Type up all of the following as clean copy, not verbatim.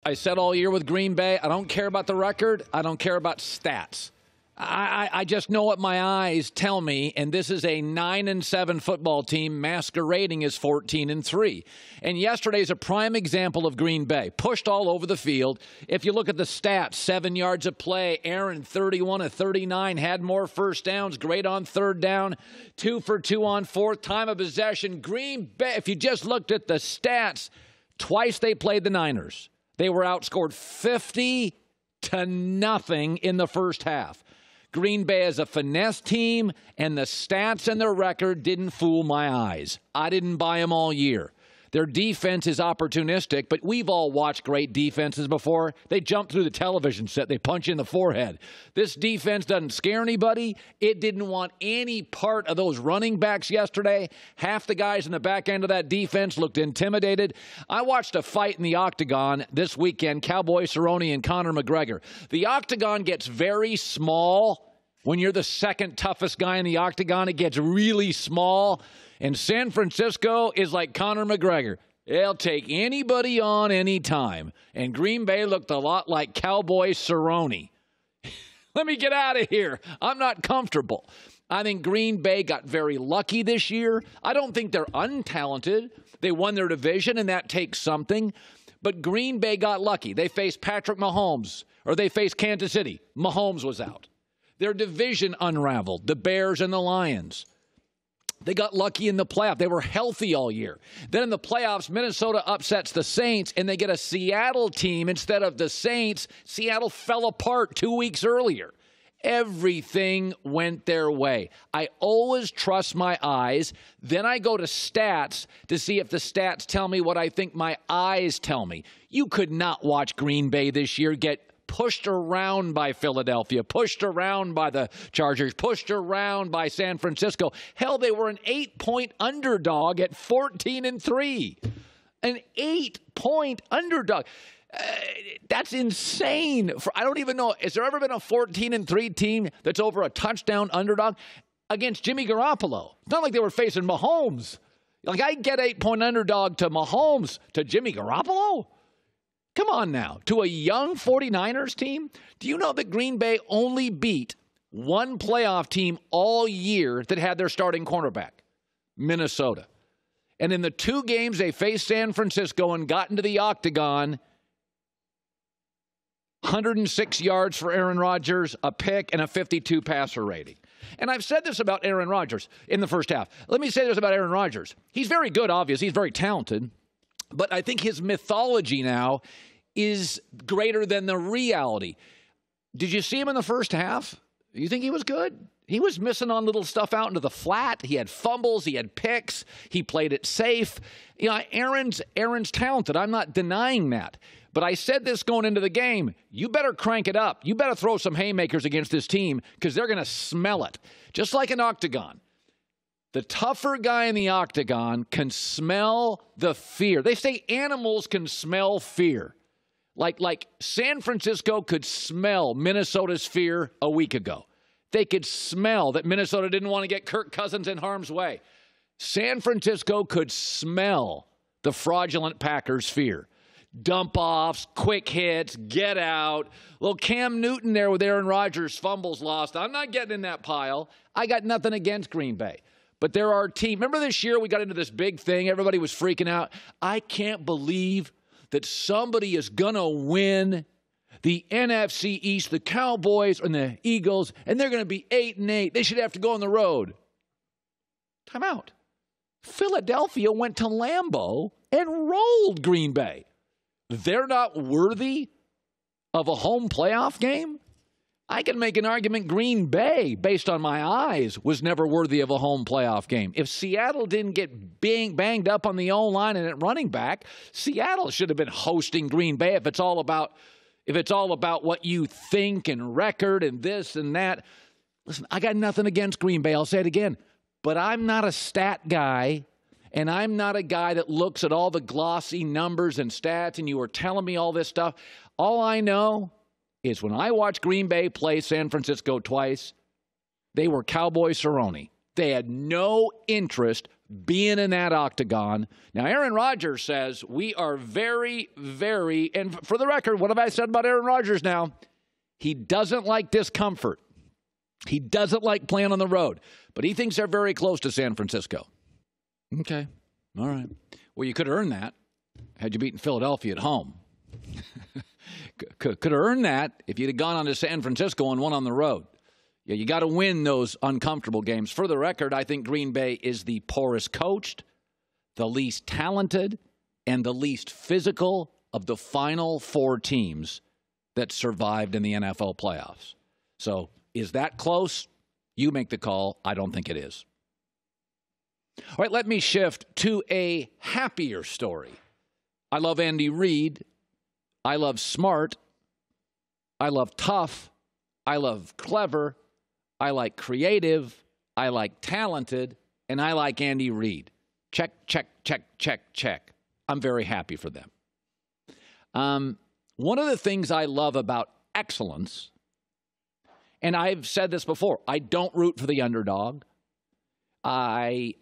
I said all year with Green Bay, I don't care about the record. I don't care about stats. I just know what my eyes tell me, and this is a 9-7 football team masquerading as 14-3. And yesterday's a prime example of Green Bay. Pushed all over the field. If you look at the stats, 7 yards of play, Aaron 31 of 39, had more first downs, great on third down, 2 for 2 on fourth, time of possession. Green Bay, if you just looked at the stats, twice they played the Niners. They were outscored 50-0 in the first half. Green Bay is a finesse team, and the stats and their record didn't fool my eyes. I didn't buy them all year. Their defense is opportunistic, but we've all watched great defenses before. They jump through the television set. They punch you in the forehead. This defense doesn't scare anybody. It didn't want any part of those running backs yesterday. Half the guys in the back end of that defense looked intimidated. I watched a fight in the octagon this weekend, Cowboy Cerrone and Conor McGregor. The octagon gets very small. When you're the second toughest guy in the octagon, it gets really small. And San Francisco is like Conor McGregor. They'll take anybody on anytime. And Green Bay looked a lot like Cowboy Cerrone. Let me get out of here. I'm not comfortable. I think Green Bay got very lucky this year. I don't think they're untalented. They won their division, and that takes something. But Green Bay got lucky. They faced Patrick Mahomes, or they faced Kansas City. Mahomes was out. Their division unraveled, the Bears and the Lions. They got lucky in the playoff. They were healthy all year. Then in the playoffs, Minnesota upsets the Saints, and they get a Seattle team instead of the Saints. Seattle fell apart 2 weeks earlier. Everything went their way. I always trust my eyes. Then I go to stats to see if the stats tell me what I think my eyes tell me. You could not watch Green Bay this year get pushed around by Philadelphia, pushed around by the Chargers, pushed around by San Francisco. Hell, they were an 8-point underdog at 14-3. An 8-point underdog. That's insane. I don't even know. Has there ever been a 14-3 team that's over a touchdown underdog against Jimmy Garoppolo? It's not like they were facing Mahomes. Like, I get 8-point underdog to Mahomes, to Jimmy Garoppolo? Come on now. To a young 49ers team? Do you know that Green Bay only beat one playoff team all year that had their starting cornerback? Minnesota. And in the 2 games they faced San Francisco and got into the octagon, 106 yards for Aaron Rodgers, a pick, and a 52 passer rating. And I've said this about Aaron Rodgers in the first half. Let me say this about Aaron Rodgers. He's very good, obviously. He's very talented. But I think his mythology now is greater than the reality. Did you see him in the first half? You think he was good? He was missing on little stuff out into the flat. He had fumbles. He had picks. He played it safe. You know, Aaron's talented. I'm not denying that. But I said this going into the game. You better crank it up. You better throw some haymakers against this team because they're going to smell it. Just like an octagon. The tougher guy in the octagon can smell the fear. They say animals can smell fear. Like San Francisco could smell Minnesota's fear a week ago. They could smell that Minnesota didn't want to get Kirk Cousins in harm's way. San Francisco could smell the fraudulent Packers' fear. Dump-offs, quick hits, get out. Little Cam Newton there with Aaron Rodgers, fumbles lost. I'm not getting in that pile. I got nothing against Green Bay. But there are teams. Remember this year we got into this big thing. Everybody was freaking out. I can't believe that somebody is going to win the NFC East, the Cowboys and the Eagles, and they're going to be 8-8. They should have to go on the road. Time out. Philadelphia went to Lambeau and rolled Green Bay. They're not worthy of a home playoff game? I can make an argument Green Bay, based on my eyes, was never worthy of a home playoff game. If Seattle didn't get banged up on the O-line and at running back, Seattle should have been hosting Green Bay if it's all about what you think and record and this and that. Listen, I got nothing against Green Bay. I'll say it again. But I'm not a stat guy, and I'm not a guy that looks at all the glossy numbers and stats, and you were telling me all this stuff. All I know is when I watched Green Bay play San Francisco twice, they were Cowboy Cerrone. They had no interest being in that octagon. Now, Aaron Rodgers says we are very, very, and for the record, what have I said about Aaron Rodgers now? He doesn't like discomfort. He doesn't like playing on the road, but he thinks they're very close to San Francisco. Okay. All right. Well, you could have earned that had you beaten Philadelphia at home. Could have earned that if you'd have gone on to San Francisco and won on the road. Yeah, you got to win those uncomfortable games. For the record, I think Green Bay is the poorest coached, the least talented, and the least physical of the final 4 teams that survived in the NFL playoffs. So is that close? You make the call. I don't think it is. All right, let me shift to a happier story. I love Andy Reid. I love smart. I love tough. I love clever. I like creative. I like talented. And I like Andy Reid. Check, check, check, check, check. I'm very happy for them. One of the things I love about excellence, and I've said this before, I don't root for the underdog. I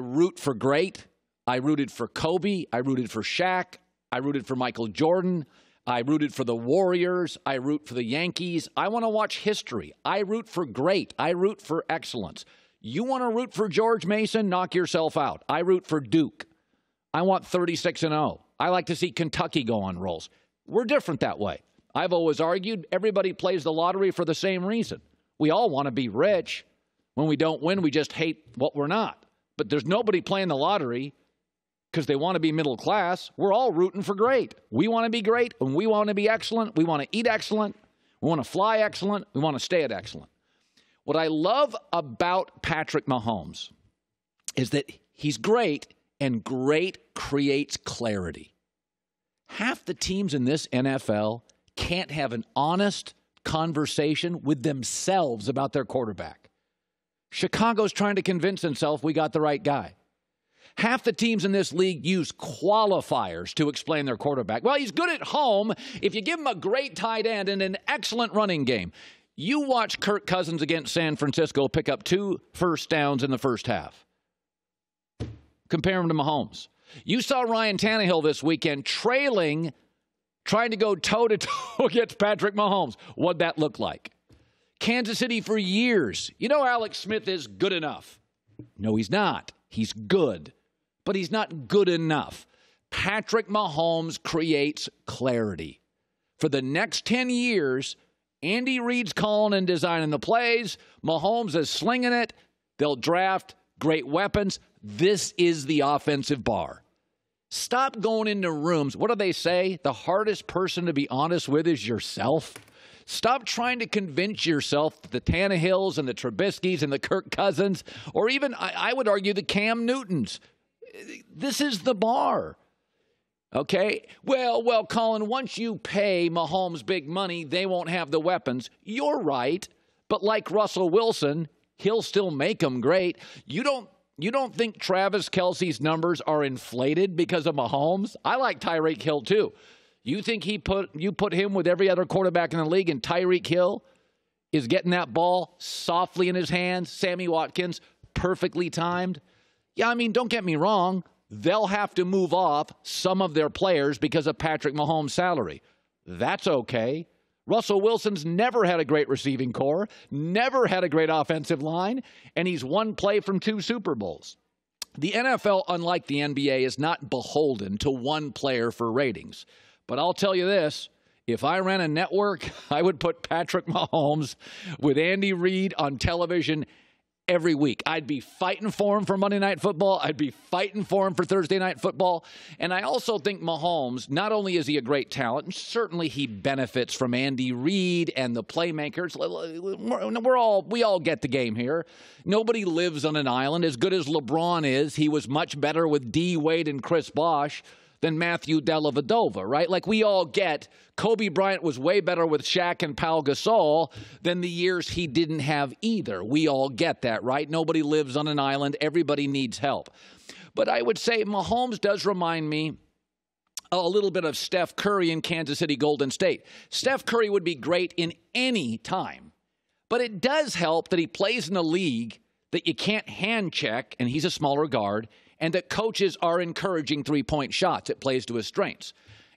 root for great. I rooted for Kobe. I rooted for Shaq. I rooted for Michael Jordan. I rooted for the Warriors. I root for the Yankees. I want to watch history. I root for great. I root for excellence. You want to root for George Mason? Knock yourself out. I root for Duke. I want 36-0. I like to see Kentucky go on rolls. We're different that way. I've always argued everybody plays the lottery for the same reason. We all want to be rich. When we don't win, we just hate what we're not. But there's nobody playing the lottery because they want to be middle class. We're all rooting for great. We want to be great, and we want to be excellent. We want to eat excellent. We want to fly excellent. We want to stay at excellent. What I love about Patrick Mahomes is that he's great, and great creates clarity. Half the teams in this NFL can't have an honest conversation with themselves about their quarterback. Chicago's trying to convince himself we got the right guy. Half the teams in this league use qualifiers to explain their quarterback. Well, he's good at home if you give him a great tight end and an excellent running game. You watch Kirk Cousins against San Francisco pick up 2 first downs in the first half. Compare him to Mahomes. You saw Ryan Tannehill this weekend trailing, trying to go toe-to-toe against Patrick Mahomes. What'd that look like? Kansas City for years. You know Alex Smith is good enough. No, he's not. He's good, but he's not good enough. Patrick Mahomes creates clarity. For the next 10 years, Andy Reid's calling and designing the plays. Mahomes is slinging it. They'll draft great weapons. This is the offensive bar. Stop going into rooms. What do they say? The hardest person to be honest with is yourself. Stop trying to convince yourself that the Tannehills and the Trubiskys and the Kirk Cousins, or even, I would argue, the Cam Newtons. This is the bar. Okay? Well, Colin, once you pay Mahomes big money, they won't have the weapons. You're right. But like Russell Wilson, he'll still make them great. You don't think Travis Kelce's numbers are inflated because of Mahomes? I like Tyreek Hill too. You think you put him with every other quarterback in the league, and Tyreek Hill is getting that ball softly in his hands? Sammy Watkins, perfectly timed. Yeah, I mean, don't get me wrong. They'll have to move off some of their players because of Patrick Mahomes' salary. That's okay. Russell Wilson's never had a great receiving core, never had a great offensive line, and he's one play from 2 Super Bowls. The NFL, unlike the NBA, is not beholden to one player for ratings. But I'll tell you this, if I ran a network, I would put Patrick Mahomes with Andy Reid on television every week. I'd be fighting for him for Monday Night Football. I'd be fighting for him for Thursday Night Football. And I also think Mahomes, not only is he a great talent, and certainly he benefits from Andy Reid and the playmakers. We all get the game here. Nobody lives on an island. As good as LeBron is, he was much better with D. Wade and Chris Bosh than Matthew Dellavedova, right? Like we all get, Kobe Bryant was way better with Shaq and Pau Gasol than the years he didn't have either. We all get that, right? Nobody lives on an island. Everybody needs help. But I would say Mahomes does remind me a little bit of Steph Curry in Kansas City, Golden State. Steph Curry would be great in any time. But it does help that he plays in a league that you can't hand check, and he's a smaller guard, and that coaches are encouraging three-point shots. It plays to his strengths.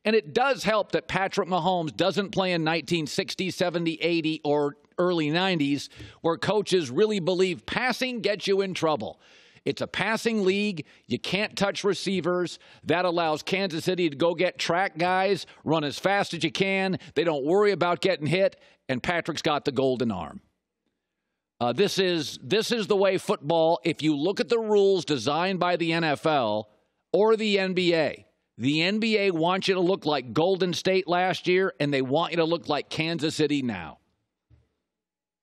And it does help that Patrick Mahomes doesn't play in 1960, 70, 80, or early 90s, where coaches really believe passing gets you in trouble. It's a passing league. You can't touch receivers. That allows Kansas City to go get track guys, run as fast as you can. They don't worry about getting hit, and Patrick's got the golden arm. This is the way football, if you look at the rules designed by the NFL or the NBA wants you to look like Golden State last year, and they want you to look like Kansas City now.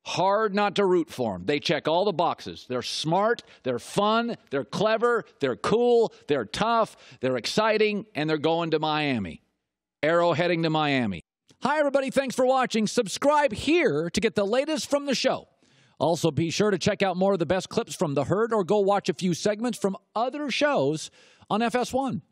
Hard not to root for them. They check all the boxes. They're smart, they're fun, they're clever, they're cool, they're tough, they're exciting, and they're going to Miami. Arrow heading to Miami. Hi, everybody. Thanks for watching. Subscribe here to get the latest from the show. Also, be sure to check out more of the best clips from The Herd or go watch a few segments from other shows on FS1.